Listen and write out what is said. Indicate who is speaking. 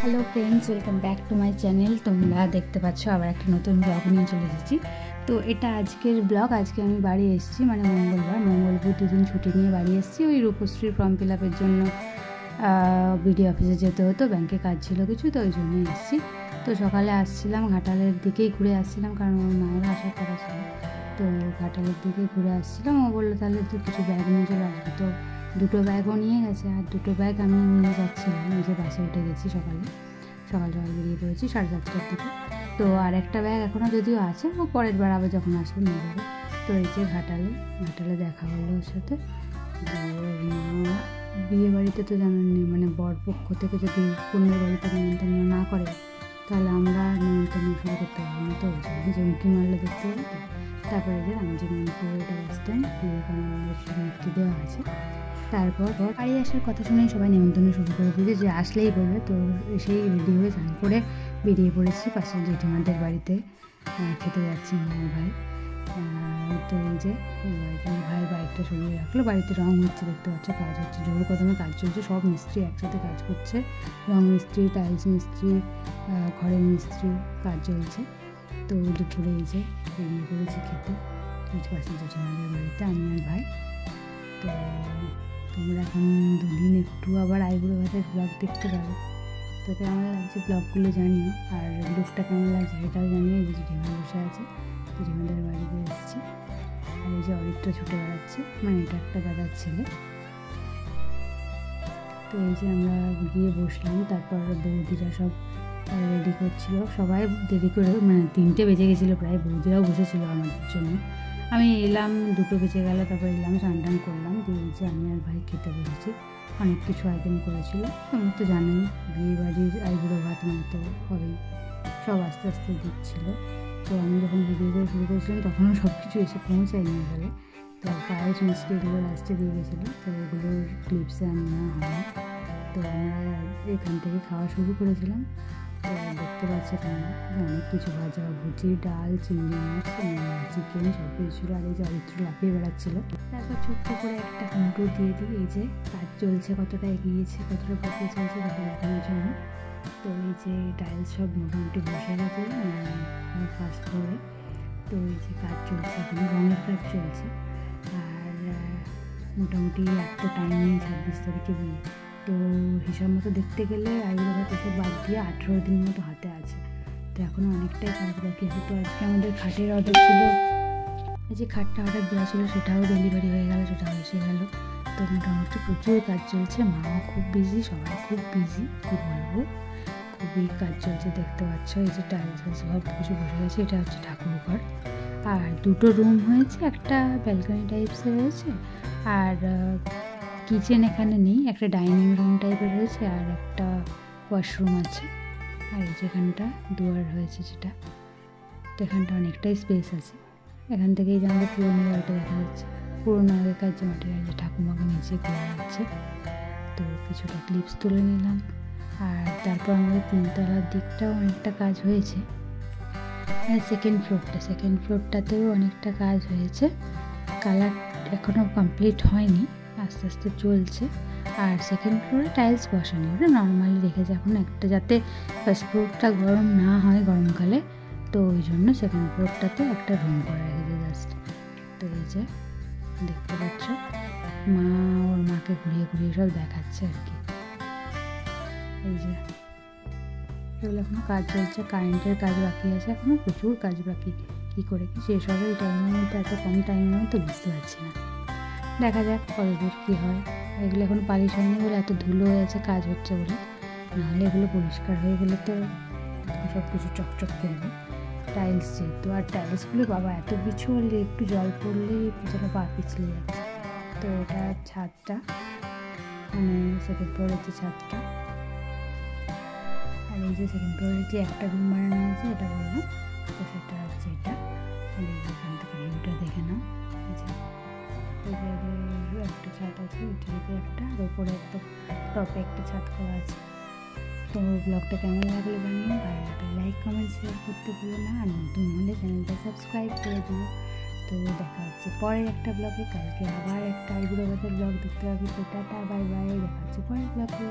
Speaker 1: Hello friends, welcome back to my channel. তোমরা দেখতে পাচ্ছ আবার একটা নতুন ব্লগ নিয়ে চলে এসেছি। তো এটা আজকের ব্লগ। আজকে আমি বাড়ি এসেছি, মানে মঙ্গলবার দুদিন ছুটি নিয়ে বাড়ি এসেছি। ওই রূপশ্রীর ফর্ম ফিল আপের জন্য বিডি অফিসে যেতে হতো, ব্যাংকে কাজ ছিল কিছু, তো ওই জন্যই এসেছি। তো সকালে আসছিলাম, ঘাটালের দিকেই ঘুরে আসছিলাম, কারণ ওর মায়ের আসার কথা ছিল। তো ঘাটালের দিকে ঘুরে আসছিলাম। ও বললো তাহলে তুই কিছু ব্যাগ নিয়ে চলে আসবি। তো দুটো ব্যাগও নিয়ে গেছে, আর দুটো ব্যাগ আমি নিয়ে যাচ্ছিলাম। নিজে বাসে উঠে গেছি, সকাল সকাল বেরিয়ে পড়েছি 7:30টার দিকে। তো আর একটা ব্যাগ এখনও যদিও আছে, ও পরের বার আবার যখন আসবে নিয়ে যাবে। তো এই যে ঘাটালে দেখা হলো ওর সাথে। মা বিয়ে বাড়িতে তো জানেননি, মানে বর পক্ষ থেকে যদি কন্যার বাড়িতে নেমন্তন্ন না করে তাহলে আমরা নেমন্তন্ন শুরু করতে পারবো না। তো ওই জন্য যে উঁকি মারলে দেখতে হবে। তো তারপরে যে রামজি মন্দিরে এটা বাস স্ট্যান্ড, বিবেকানন্দের মূর্তি দেওয়া আছে। তারপর বাড়ি আসার কথা শুনেই সবাই নেমন্তন্ন শুরু করে দিয়েছে, যে আসলেই বলবে। তো সেই রেডি হয়ে স্নান করে বেরিয়ে পড়েছি পাশের জেঠিমাদের বাড়িতে খেতে যাচ্ছি আমার ভাই। তো এই যে ভাই বাইকটা সরিয়ে রাখলো, বাড়িতে রং হচ্ছে, দেখতে পাচ্ছ কাজ হচ্ছে, জোর কদমে কাজ চলছে। সব মিস্ত্রি একসাথে কাজ করছে, রং মিস্ত্রি, টাইলস মিস্ত্রি, ঘরের মিস্ত্রি, কাজ চলছে। তো দুপুরে এই যে বেরিয়ে পড়েছি খেতে পাশের জেঠিমাদের বাড়িতে, আমি আর ভাই। তো তোমরা এখন দুদিন একটু আবার আইবুড়ো ভাতের ব্লগ দেখতে পারো। তো কেমন লাগছে ব্লগগুলো জানিও, আর লুকটা কেমন লাগছে সেটাও জানিও। এই যে জেঠিমা বসে আছে, জেঠিমাদের বাড়িতে এসেছি। আর এই যে অরিত্র ছুটে বেড়াচ্ছে, মানে এটা একটা দাদার ছেলে। তো এই যে আমরা গিয়ে বসলাম, তারপর বৌদিরা সব রেডি করছিল, সবাই দেরি করে, মানে 3টে বেজে গেছিলো প্রায়। বৌদিরাও বসেছিল আমাদের জন্য। আমি এলাম 2টো বেজে গেল, তারপর এলাম, স্নান করলাম, দিয়ে যে আমি আর ভাই খেতে বসেছি। অনেক কিছু আইটেম করেছিল, আমি তো জানেন বিয়ে বাড়ির আইবুড়ো ভাত মানে তো হবেই। সব আস্তে আস্তে দিচ্ছিল। তো আমি যখন ভিডিও করে শুরু করেছিলাম তখনও সব কিছু এসে পৌঁছায়নি আসলে। তো পায়েস মিষ্টি এগুলো লাস্টে দিয়ে গেছিলো, তো ওগুলোর ক্লিপসে আমি নেওয়া হয়নি। তো আমরা এখান থেকে খাওয়া শুরু করেছিলাম। তো দেখতে পাচ্ছি তোমরা অনেক কিছু ভাজা ভুজি, ডাল, চিংড়ি মাছ, চিকেন সব কিছু ছিল। আর এই যে অরিত্র লাফিয়ে বেড়াচ্ছিল। তারপর ছোট্ট করে একটা হোম ট্যুর দিয়ে দিই। এই যে কাজ চলছে, কতটা এগিয়েছে, কতটা বাকি চলছে সেটা দেখানোর জন্য। তো এই যে টাইলস সব মোটামুটি বসে গেছে ফার্স্ট ফ্লোরে। তো এই যে কাজ চলছে, এখন রঙের কাজ চলছে। আর মোটামুটি একটা টাইম নেই, 26 তারিখে বিয়ে। তো হিসাব মতো দেখতে গেলে আইবুড়ো ভাত এসব বাদ দিয়ে 18 দিন মতো হাতে আছে। তো এখনও অনেকটাই কাজ বাকি আছে। তো আজকে আমাদের খাটের অর্ডার ছিল, এই যে খাটটা অর্ডার দেওয়া ছিল সেটাও ডেলিভারি হয়ে গেল, সেটাও এসে গেল। তো মোটামুটি প্রচুর কাজ চলছে, মাও খুব বিজি, সবাই খুব বিজি, কী বলবো, খুবই কাজ চলছে। দেখতে পাচ্ছ এই যে টাইলস সব কিছু বসে গেছে। এটা হচ্ছে ঠাকুর ঘর, আর 2টো রুম হয়েছে, একটা ব্যালকনি টাইপসের হয়েছে, আর কিচেন এখানে নেই, একটা ডাইনিং রুম টাইপের হয়েছে, আর একটা ওয়াশরুম আছে। আর এই যেখানটা দুয়ার হয়েছে যেটা, তো এখানটা অনেকটাই স্পেস আছে। এখান থেকেই যে আমাদের পুরোনো বাড়িটা দেখা যাচ্ছে, পুরোনো আগেকার যে মাটির যে ঠাকুমাকে নিচে ঘুরে যাচ্ছে। তো কিছুটা ক্লিপস তুলে নিলাম। আর তারপর আমাদের 3তলার দিকটাও অনেকটা কাজ হয়েছে, মানে সেকেন্ড ফ্লোরটাতেও অনেকটা কাজ হয়েছে। কালার এখনও কমপ্লিট হয়নি, আস্তে আস্তে চলছে। আর সেকেন্ড ফ্লোরে টাইলস বসানো, ওটা নর্মালি রেখেছে এখন, একটা যাতে ফার্স্ট ফ্লোরটা গরম না হয় গরমকালে। তো ওই জন্য সেকেন্ড ফ্লোরটাতে একটা রুম করে রেখেছে জাস্ট। তো এই যে দেখতে পাচ্ছ মা ওর মাকে ঘুরিয়ে ঘুরিয়ে সব দেখাচ্ছে আর কি। এই যে এগুলো এখনও কাজ চলছে, কারেন্টের কাজ বাকি আছে, এখনও প্রচুর কাজ বাকি। কী করে কি শেষ হবে এই টাইমের মধ্যে, এত কম টাইমের মধ্যে বুঝতে পারছি না। দেখা যাক কতদূর কী হয়। এগুলো এখন পালিশ হয়নি বলে এত ধুলো হয়ে আছে, কাজ হচ্ছে বলে, নাহলে এগুলো পরিষ্কার হয়ে গেলে তো সব কিছু চকচক করবে। টাইলস যেহেতু, আর টাইলসগুলো বাবা এত কিছু হলে একটু জল পড়লে যেন পা পিছলে যাচ্ছে। তো এটা ছাদটা, মানে সেকেন্ড ফ্লোরের যে ছাদটা। আর এই যে সেকেন্ড ফ্লোরের যে একটা রুম বানানো হয়েছে এটা বললাম, তো সেটা হচ্ছে এটা। আর এই যে এখান থেকে ভিউটা দেখে নাও, একটা ছাদ আছে, এটার উপরে একটা, আর ওপরে একটা টপে একটা ছাদ করা আছে। তো ব্লগটা কেমন লাগলো জানিও, ভালো লাগলে লাইক কমেন্ট শেয়ার করতে ভুলো না, আর নতুন হলে চ্যানেলটা সাবস্ক্রাইব করে দিও। তো দেখা হচ্ছে পরের একটা ব্লগে, কালকে আবার একটা আইবুড়ো ভাতের ব্লগ দেখতে পাবি। তো টাটা, বাই বাই, দেখা হচ্ছে পরের ব্লগে।